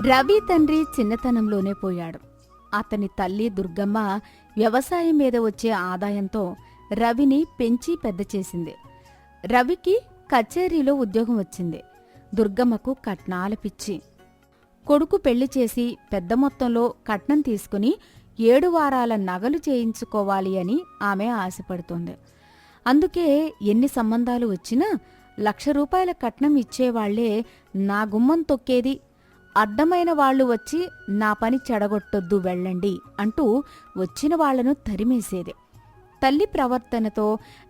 రవి తండ్రి చిన్నతనంలోనే పోయాడు. అతని తల్లి దుర్గమ్మ వ్యవసాయం మీద వచ్చే ఆదాయంతో రవిని పెంచి పెద్ద చేసింది. రవికి కచేరీలో ఉద్యోగం వచ్చింది. దుర్గమ్మకు కట్నాల పిచ్చి. కొడుకు పెళ్లి చేసి పెద్ద మొత్తంలో కట్నం తీసుకుని 7 వారాల నగలు చేయించుకోవాలి అని ఆమె ఆశపడుతోంది. అందుకే ఎన్ని సంబంధాలు వచ్చినా 1,00,000 రూపాయల కట్నం ఇచ్చేవాళ్లే నా గుమ్మం తొక్కేది, అడ్డమైన వాళ్లు వచ్చి నా పని చెడగొట్టొద్దు వెళ్ళండి అంటూ వచ్చిన వాళ్లను తరిమేసేది. తల్లి ప్రవర్తనతో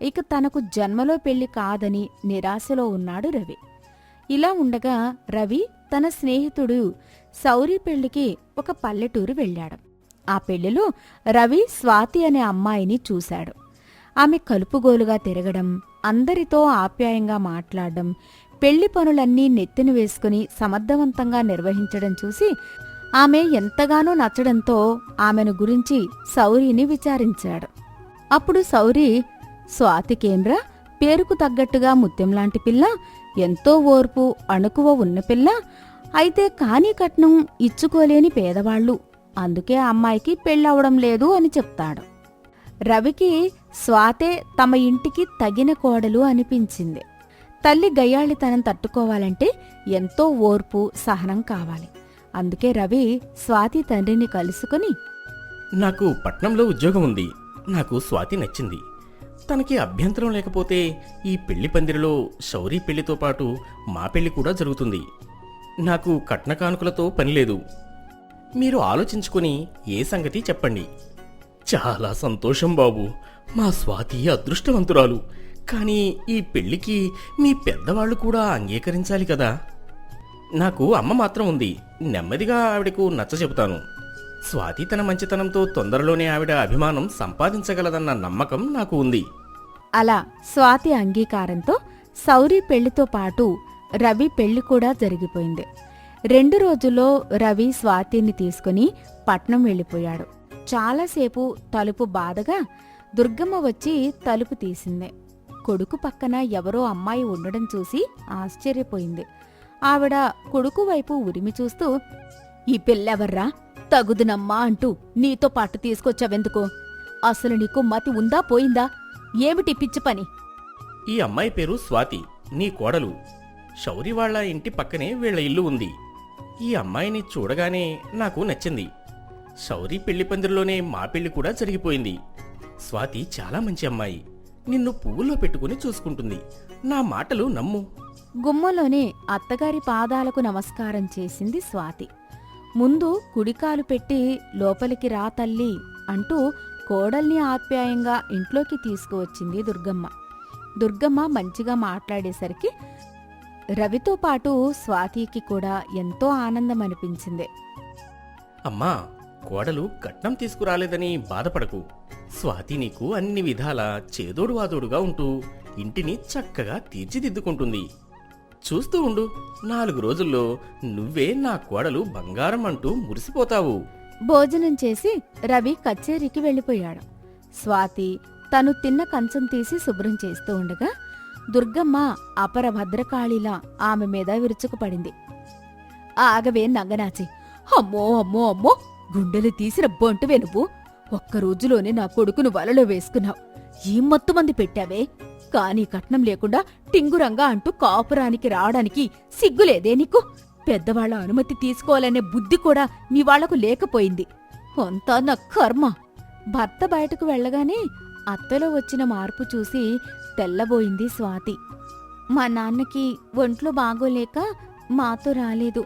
ఇక తనకు జన్మలో పెళ్లి కాదని నిరాశలో ఉన్నాడు రవి. ఇలా ఉండగా రవి తన స్నేహితుడు సౌరి పెళ్లికి ఒక పల్లెటూరు వెళ్ళాడు. ఆ పెళ్లిలో రవి స్వాతి అనే అమ్మాయిని చూశాడు. ఆమె కలుపుగోలుగా తిరగడం, అందరితో ఆప్యాయంగా మాట్లాడడం, పెళ్లి పనులన్నీ నెత్తిన వేసుకుని సమర్థవంతంగా నిర్వహించడం చూసి ఆమె ఎంతగానో నచ్చడంతో ఆమెను గురించి సౌరిని విచారించాడు. అప్పుడు సౌరి, స్వాతికేంద్ర పేరుకు తగ్గట్టుగా ముత్యంలాంటి పిల్ల, ఎంతో ఓర్పు అణుకువ ఉన్న పిల్ల, అయితే కాని కట్నం ఇచ్చుకోలేని పేదవాళ్లు, అందుకే ఆ అమ్మాయికి పెళ్ళవడం లేదు అని చెప్తాడు. రవికి స్వాతే తమ ఇంటికి తగిన కోడలు అనిపించింది. తల్లి గయ్యాళితనం తట్టుకోవాలంటే ఎంతో ఓర్పు సహనం కావాలి. అందుకే రవి స్వాతి తండ్రిని కలుసుకుని, నాకు పట్నంలో ఉద్యోగం ఉంది, నాకు స్వాతి నచ్చింది, తనకి అభ్యంతరం లేకపోతే ఈ పెళ్లి పందిరిలో శౌరీ పెళ్లితో పాటు మా పెళ్లి కూడా జరుగుతుంది. నాకు కట్న కానుకలతో పనిలేదు, మీరు ఆలోచించుకుని ఏ సంగతి చెప్పండి. చాలా సంతోషం బాబు, మా స్వాతి అదృష్టవంతురాలు, కానీ ఈ పెళ్లికి మీ పెద్దవాళ్లు కూడా అంగీకరించాలి కదా. నాకు అమ్మ మాత్రం ఉంది, నెమ్మదిగా ఆవిడకు నచ్చచెబుతాను. స్వాతి తన మంచితనంతో తొందరలోనే ఆవిడ అభిమానం సంపాదించగలదన్న నమ్మకం నాకు ఉంది. అలా స్వాతి అంగీకారంతో సౌరి పెళ్లితో పాటు రవి పెళ్లి కూడా జరిగిపోయింది. 2 రోజుల్లో రవి స్వాతిని తీసుకుని పట్నం వెళ్ళిపోయాడు. చాలాసేపు తలుపు బాధగా దుర్గమ్మ వచ్చి తలుపు తీసింది. కొడుకు పక్కన ఎవరో అమ్మాయి ఉండడం చూసి ఆశ్చర్యపోయింది. ఆవిడ కొడుకు వైపు ఉరిమి చూస్తూ, ఈ పిల్లెవర్రా, తగుదునమ్మా అంటూ నీతో పాటు తీసుకొచ్చావెందుకో? అసలు నీకు మతి ఉందా పోయిందా? ఏమిటి పిచ్చి పని? ఈ అమ్మాయి పేరు స్వాతి, నీ కోడలు. శౌరి వాళ్ల ఇంటి పక్కనే వీళ్ల ఇల్లు ఉంది. ఈ అమ్మాయిని చూడగానే నాకు నచ్చింది. శౌరి పెళ్లి పందిరిలోనే మా పెళ్లి కూడా జరిగిపోయింది. స్వాతి చాలా మంచి అమ్మాయి, నిన్ను పువ్వుల్లో పెట్టుకుని చూసుకుంటుంది. నా మాటలు నమ్ము. గుమ్మలోనే అత్తగారి పాదాలకు నమస్కారం చేసింది స్వాతి. ముందు కుడికాలు పెట్టి లోపలికి రా తల్లి అంటూ కోడల్ని ఆప్యాయంగా ఇంట్లోకి తీసుకువచ్చింది దుర్గమ్మ. దుర్గమ్మ మంచిగా మాట్లాడేసరికి రవితో పాటు స్వాతికి కూడా ఎంతో ఆనందం అనిపించింది. అమ్మా, కోడలు కట్నం తీసుకురాలేదని బాధపడకు. స్వాతి నీకు అన్ని విధాలా చేదోడు వాదోడుగా ఉంటూ ఇంటిని చక్కగా తీర్చిదిద్దుకుంటుంది. చూస్తూ ఉండు, 4 రోజుల్లో నువ్వే నా కోడలు బంగారం అంటూ మురిసిపోతావు. భోజనం చేసి రవి కచేరీకి వెళ్ళిపోయాడు. స్వాతి తను తిన్న కంచం తీసి శుభ్రం చేస్తూ ఉండగా దుర్గమ్మ అపర భద్రకాళిలా ఆమె మీద విరుచుకుపడింది. ఆగవే నంగనాచి, అమ్మో అమ్మో అమ్మో, గుండెలు తీసిన బొంటువే నువ్వు. 1 రోజులోనే నా కొడుకును వలలో వేసుకున్నావు. ఈ మొత్తుమంది పెట్టావే, కానీ కట్నం లేకుండా టింగురంగా అంటూ కాపురానికి రావడానికి సిగ్గులేదే నీకు? పెద్దవాళ్ల అనుమతి తీసుకోవాలనే బుద్ధి కూడా మీ వాళ్లకు లేకపోయింది. అంతా నా కర్మ. భర్త బయటకు వెళ్లగానే అత్తలో వచ్చిన మార్పు చూసి తెల్లబోయింది స్వాతి. మా నాన్నకి ఒంట్లో బాగోలేక మాతో రాలేదు.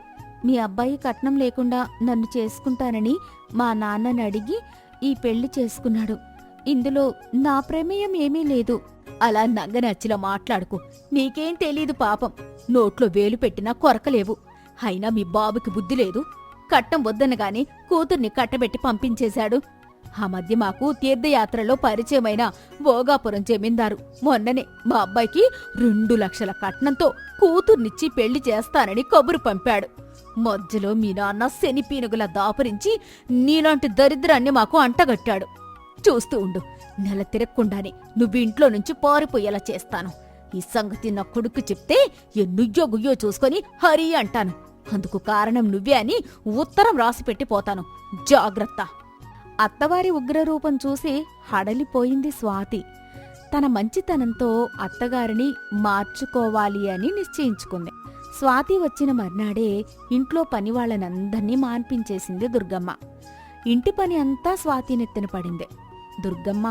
మీ అబ్బాయి కట్నం లేకుండా నన్ను చేసుకుంటానని మా నాన్నని అడిగి ఈ పెళ్లి చేసుకున్నాడు. ఇందులో నా ప్రమేయం ఏమీ లేదు. అలా నంగనచ్చిలా మాట్లాడుకు. నీకేం తెలీదు పాపం. నోట్లో వేలు పెట్టినా కొరకలేవు. అయినా మీ బాబుకి బుద్ధి లేదు. కట్నం వద్దనగానే కూతుర్ని కట్టబెట్టి పంపించేశాడు. ఆ మధ్య మాకు తీర్థయాత్రలో పరిచయమైన భోగాపురం జమీందారు మొన్ననే మా అబ్బాయికి 2 లక్షల కట్నంతో కూతుర్నిచ్చి పెళ్లి చేస్తానని కబురు పంపాడు. మధ్యలో మీ నాన్న శనిపీనుగులా దాపురించి నీలాంటి దరిద్రాన్ని మాకు అంటగట్టాడు. చూస్తూ ఉండు, నెల తిరగకుండానే నువ్వు ఇంట్లో నుంచి పారిపోయేలా చేస్తాను. ఈ సంగతి నా కొడుకు చెప్తే ఎన్నుయ్యో గుయ్యో చూసుకొని హరి అంటాను. అందుకు కారణం నువ్వే అని ఉత్తరం రాసిపెట్టి పోతాను. జాగ్రత్త. అత్తవారి ఉగ్రరూపం చూసి హడలిపోయింది స్వాతి. తన మంచితనంతో అత్తగారిని మార్చుకోవాలి అని నిశ్చయించుకుంది. స్వాతి వచ్చిన మర్నాడే ఇంట్లో పనివాళ్లనందర్నీ మాన్పించేసింది దుర్గమ్మ. ఇంటి పని అంతా స్వాతి నెత్తిన పడింది. దుర్గమ్మ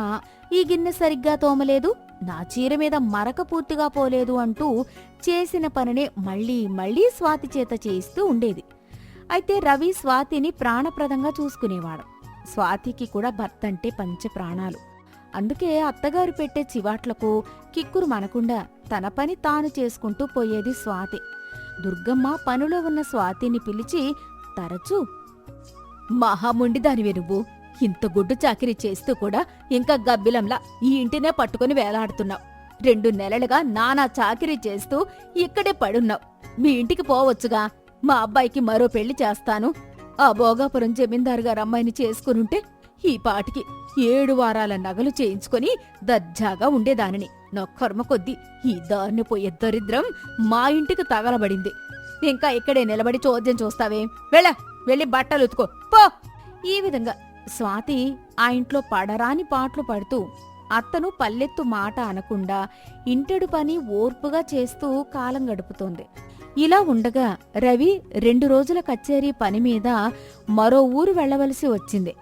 ఈ గిన్నె సరిగ్గా తోమలేదు, నా చీర మీద మరక పూర్తిగా పోలేదు అంటూ చేసిన పనినే మళ్లీ మళ్లీ స్వాతి చేత చేయిస్తూ ఉండేది. అయితే రవి స్వాతిని ప్రాణప్రదంగా చూసుకునేవాడు. స్వాతికి కూడా భర్త అంటే పంచ ప్రాణాలు. అందుకే అత్తగారు పెట్టే చివాట్లకు కిక్కురు మనకుండా తన పని తాను చేసుకుంటూ పోయేది స్వాతి. దుర్గమ్మ పనిలో ఉన్న స్వాతిని పిలిచి తరచూ, మహాముండిదానివే నువ్వు, ఇంత గుడ్డు చాకిరీ చేస్తూ కూడా ఇంకా గబ్బిలంలా ఈ ఇంటినే పట్టుకుని వేలాడుతున్నావు. 2 నెలలుగా నానా చాకిరీ చేస్తూ ఇక్కడే పడున్నావు. మీ ఇంటికి పోవచ్చుగా. మా అబ్బాయికి మరో పెళ్లి చేస్తాను. ఆ భోగాపురం జమీందారు గారు అమ్మాయిని చేసుకునుంటే ఈ పాటికి 7 వారాల నగలు చేయించుకొని దర్జాగా ఉండేదానిని. నా కర్మ కొద్దీ ఈ దాన్ని పోయే దరిద్రం మా ఇంటికి తగలబడింది. ఇంకా ఇక్కడే నిలబడి చోద్యం చూస్తావేం? వెళ్ళి బట్టలు ఉతుకో పో. ఈ విధంగా స్వాతి ఆ ఇంట్లో పడరాని పాట్లు పడుతూ అత్తను పల్లెత్తు మాట అనకుండా ఇంటెడు పని ఓర్పుగా చేస్తూ కాలం గడుపుతోంది. ఇలా ఉండగా రవి 2 రోజుల కచేరీ పని మీద మరో ఊరు వెళ్లవలసి వచ్చింది.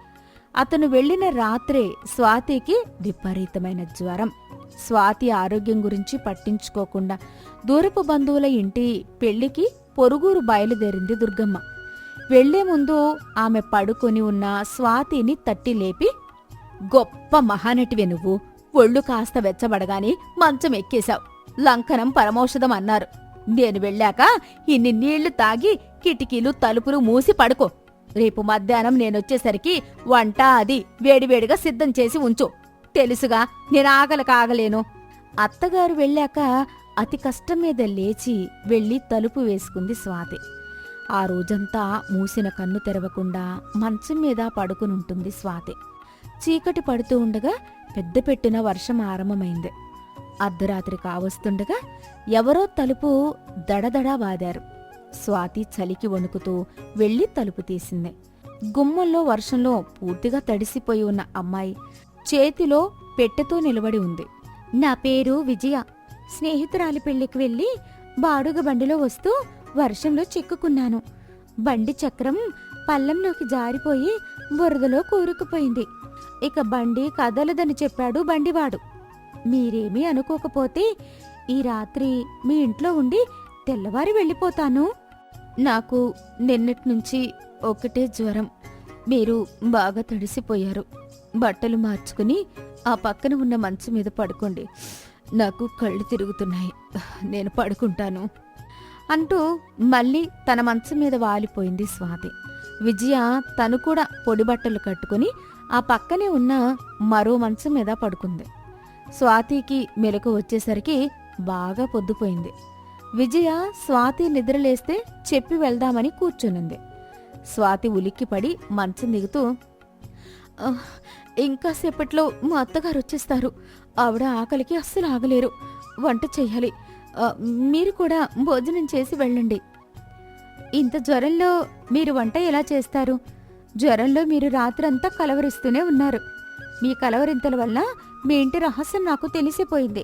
అతను వెళ్లిన రాత్రే స్వాతికి విపరీతమైన జ్వరం. స్వాతి ఆరోగ్యం గురించి పట్టించుకోకుండా దూరపు బంధువుల ఇంటి పెళ్లికి పొరుగురు బయలుదేరింది దుర్గమ్మ. వెళ్లే ముందు ఆమె పడుకొని ఉన్న స్వాతిని తట్టి లేపి, గొప్ప మహానటివే నువ్వు, ఒళ్ళు కాస్త వెచ్చబడగాని మంచం ఎక్కేశావు. లంకనం పరమౌషధం అన్నారు. నేను వెళ్ళాక ఇన్ని నీళ్లు తాగి కిటికీలు తలుపులు మూసి పడుకో. రేపు మధ్యాహ్నం నేనొచ్చేసరికి వంట అది వేడివేడిగా సిద్ధం చేసి ఉంచు. తెలుసుగా నేను ఆగలేను. అత్తగారు వెళ్ళాక అతి కష్టం మీద లేచి వెళ్లి తలుపు వేసుకుంది స్వాతి. ఆ రోజంతా మూసిన కన్ను తెరవకుండా మంచం మీద పడుకునుంటుంది స్వాతి. చీకటి పడుతూ ఉండగా పెద్ద పెట్టిన వర్షం ఆరంభమైంది. అర్ధరాత్రి కావస్తుండగా ఎవరో తలుపు దడదడా బాదారు. స్వాతి చలికి వణుకుతూ వెళ్లి తలుపు తీసింది. గుమ్మంలో వర్షంలో పూర్తిగా తడిసిపోయి ఉన్న అమ్మాయి చేతిలో పెట్టెతో నిలబడి ఉంది. నా పేరు విజయ. స్నేహితురాలి పెళ్లికి వెళ్లి బాడుగ బండిలో వస్తూ వర్షంలో చిక్కుకున్నాను. బండి చక్రం పల్లంలోకి జారిపోయి బురదలో కూరుకుపోయింది. ఇక బండి కదలదని చెప్పాడు బండివాడు. మీరేమీ అనుకోకపోతే ఈ రాత్రి మీ ఇంట్లో ఉండి తెల్లవారి వెళ్ళిపోతాను. నాకు నిన్నట్నుంచి ఒకటే జ్వరం. మీరు బాగా తడిసిపోయారు. బట్టలు మార్చుకుని ఆ పక్కన ఉన్న మంచం మీద పడుకోండి. నాకు కళ్ళు తిరుగుతున్నాయి. నేను పడుకుంటాను అంటూ మళ్ళీ తన మంచం మీద వాలిపోయింది స్వాతి. విజయ తను కూడా పొడి బట్టలు కట్టుకుని ఆ పక్కనే ఉన్న మరో మంచం మీద పడుకుంది. స్వాతికి మెలకు వచ్చేసరికి బాగా పొద్దుపోయింది. విజయ స్వాతి నిద్రలేస్తే చెప్పి వెళ్దామని కూర్చునుంది. స్వాతి ఉలిక్కిపడి మంచం దిగుతూ, ఇంకాసేపట్లో మా అత్తగారు వచ్చేస్తారు. ఆవిడ ఆకలికి అస్సలు ఆగలేరు. వంట చెయ్యాలి. మీరు కూడా భోజనం చేసి వెళ్ళండి. ఇంత జ్వరంలో మీరు వంట ఎలా చేస్తారు? జ్వరంలో మీరు రాత్రంతా కలవరిస్తూనే ఉన్నారు. మీ కలవరింతల వల్ల మీ ఇంటి రహస్యం నాకు తెలిసిపోయింది.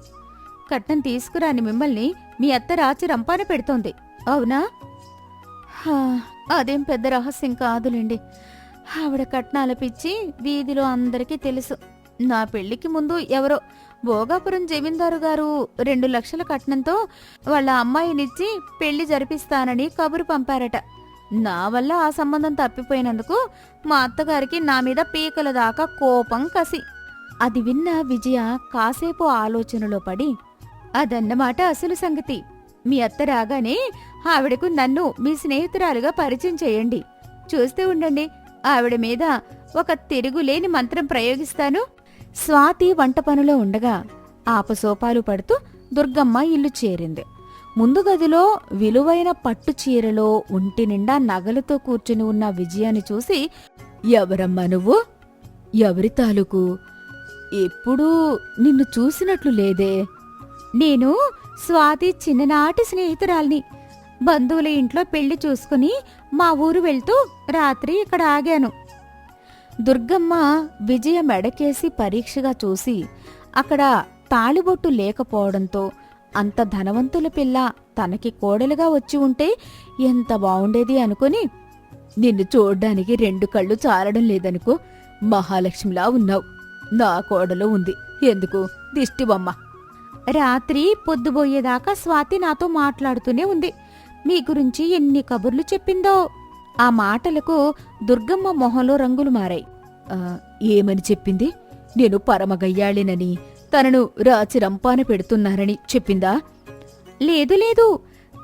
కట్నం తీసుకురాని మిమ్మల్ని మీ అత్త రాచి రంపాన పెడుతోంది. అవునా? అదేం పెద్ద రహస్యం కాదులేండి. ఆవిడ కట్నాల పిచ్చి వీధిలో అందరికీ తెలుసు. నా పెళ్లికి ముందు ఎవరో భోగాపురం జమీందారు గారు 2 లక్షల కట్నంతో వాళ్ళ అమ్మాయినిచ్చి పెళ్లి జరిపిస్తానని కబురు పంపారట. నా వల్ల ఆ సంబంధం తప్పిపోయినందుకు మా అత్తగారికి నా మీద పీకల దాకా కోపం, కసి. అది విన్న విజయ కాసేపు ఆలోచనలో పడి, అదన్నమాట అసలు సంగతి. మీ అత్త రాగానే ఆవిడకు నన్ను మీ స్నేహితురాలుగా పరిచయం చేయండి. చూస్తూ ఉండండి, ఆవిడ మీద ఒక తిరుగులేని మంత్రం ప్రయోగిస్తాను. స్వాతి వంట పనిలో ఉండగా ఆపసోపాలు పడుతూ దుర్గమ్మ ఇల్లు చేరింది. ముందు గదిలో విలువైన పట్టు చీరలో ఒంటి నిండా నగలతో కూర్చుని ఉన్న విజయాన్ని చూసి, ఎవరమ్మా నువ్వు? ఎవరి తాలూకు? ఎప్పుడూ నిన్ను చూసినట్లు లేదే. నేను స్వాతి చిన్ననాటి స్నేహితురాల్ని. బంధువుల ఇంట్లో పెళ్లి చూసుకుని మా ఊరు వెళ్తూ రాత్రి ఇక్కడ ఆగాను. దుర్గమ్మ విజయ మెడకేసి పరీక్షగా చూసి అక్కడ తాళిబొట్టు లేకపోవడంతో అంత ధనవంతుల పిల్ల తనకి కోడలుగా వచ్చి ఉంటే ఎంత బావుండేది అనుకుని, నిన్ను చూడ్డానికి 2 కళ్ళు చాలడం లేదనుకో, మహాలక్ష్మిలా ఉన్నావు. నా కోడలు ఉంది, ఎందుకు దిష్టిబొమ్మ. రాత్రి పొద్దుబోయేదాకా స్వాతి నాతో మాట్లాడుతూనే ఉంది. మీ గురించి ఎన్ని కబుర్లు చెప్పిందో. ఆ మాటలకు దుర్గమ్మ మొహంలో రంగులు మారాయి. ఏమని చెప్పింది? నేను పరమగయ్యాళినని, తనను రాచి రంపాన పెడుతున్నారని చెప్పిందా? లేదు లేదు,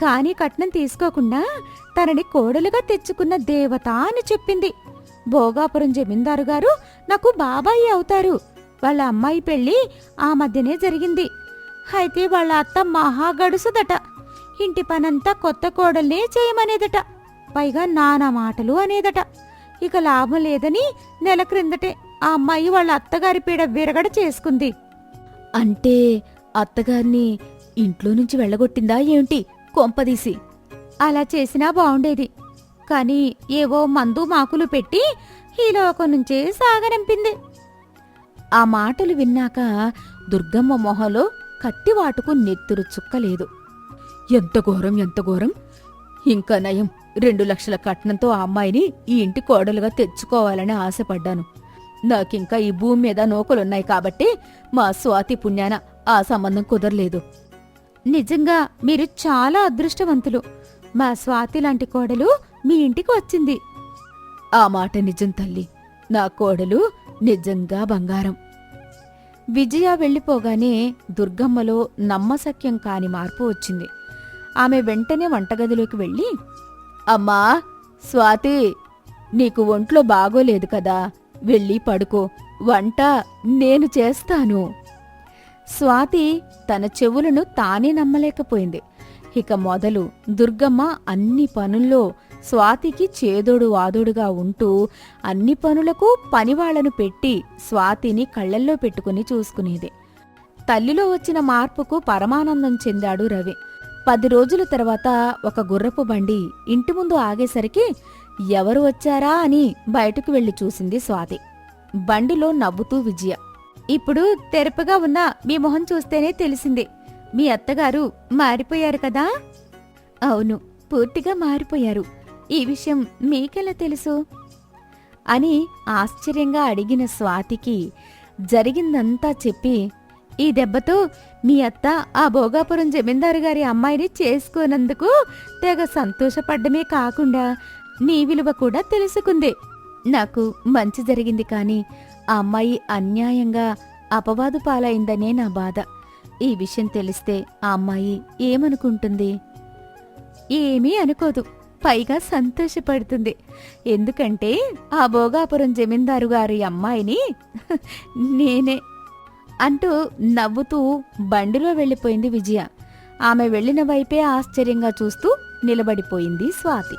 కాని కట్నం తీసుకోకుండా తనని కోడలుగా తెచ్చుకున్న దేవత అని చెప్పింది. భోగాపురం జమీందారు గారు నాకు బాబాయి అవుతారు. వాళ్ళ అమ్మాయి పెళ్లి ఆ మధ్యనే జరిగింది. అయితే వాళ్ళ అత్త మహాగడుసుదట. ఇంటి పనంతా కొత్త కోడల్నే చేయమనేదట. పైగా నానా మాటలు అనేదట. ఇక లాభం లేదని నెల క్రిందటే ఆ అమ్మాయి వాళ్ళ అత్తగారి పీడ విరగడ చేసుకుంది. అంటే అత్తగారిని ఇంట్లో నుంచి వెళ్ళగొట్టిందా ఏమిటి కొంపదీసి? అలా చేసినా బావుండేది, కాని ఏవో మందు మాకులు పెట్టి ఈ లోకం నుంచే సాగనంపింది. ఆ మాటలు విన్నాక దుర్గమ్మ మొహంలో కత్తివాటుకు నెత్తురు చుక్కలేదు. ఎంత ఘోరం, ఎంత ఘోరం! ఇంకా నయం, 2 లక్షల కట్నంతో ఆ అమ్మాయిని ఈ ఇంటి కోడలుగా తెచ్చుకోవాలని ఆశపడ్డాను. నాకింకా ఈ భూమి మీద నోకలున్నాయి కాబట్టి మా స్వాతి పుణ్యాన ఆ సంబంధం కుదరలేదు. నిజంగా మీరు చాలా అదృష్టవంతులు. మా స్వాతి లాంటి కోడలు మీ ఇంటికి వచ్చింది. ఆ మాట నిజం తల్లి, నా కోడలు నిజంగా బంగారం. విజయ వెళ్ళిపోగానే దుర్గమ్మలో నమ్మశక్యం కాని మార్పు వచ్చింది. ఆమె వెంటనే వంటగదిలోకి వెళ్ళి, అమ్మా స్వాతి, నీకు ఒంట్లో బాగోలేదు కదా, వెళ్ళి పడుకో, వంట నేను చేస్తాను. స్వాతి తన చెవులను తానే నమ్మలేకపోయింది. ఇక మొదలు దుర్గమ్మ అన్ని పనుల్లో స్వాతికి చేదోడు వాదోడుగా ఉంటూ అన్ని పనులకు పనివాళ్లను పెట్టి స్వాతిని కళ్లల్లో పెట్టుకుని చూసుకునేది. తల్లిలో వచ్చిన మార్పుకు పరమానందం చెందాడు రవి. 10 రోజుల తర్వాత ఒక గుర్రపు బండి ఇంటి ముందు ఆగేసరికి ఎవరు వచ్చారా అని బయటకు వెళ్లి చూసింది స్వాతి. బండిలో నవ్వుతూ విజయ. ఇప్పుడు తెరపుగా ఉన్న మీ మొహం చూస్తేనే తెలిసింది, మీ అత్తగారు మారిపోయారు కదా? అవును, పూర్తిగా మారిపోయారు. ఈ విషయం మీకెలా తెలుసు అని ఆశ్చర్యంగా అడిగిన స్వాతికి జరిగిందంతా చెప్పి, ఈ దెబ్బతో మీ అత్త ఆ భోగాపురం జమీందారు గారి అమ్మాయిని చేసుకోనందుకు తెగ సంతోషపడ్డమే కాకుండా నీ విలువ కూడా తెలుసుకుంది. నాకు మంచి జరిగింది, కాని ఆ అమ్మాయి అన్యాయంగా అపవాదు పాలైందనే నా బాధ. ఈ విషయం తెలిస్తే ఆ అమ్మాయి ఏమనుకుంటుంది? ఏమీ అనుకోదు, పైగా సంతోషపడుతుంది. ఎందుకంటే ఆ భోగాపురం జమీందారు గారి అమ్మాయిని నేనే అంటూ నవ్వుతూ బండిలో వెళ్ళిపోయింది విజయ. ఆమె వెళ్లిన వైపే ఆశ్చర్యంగా చూస్తూ నిలబడిపోయింది స్వాతి.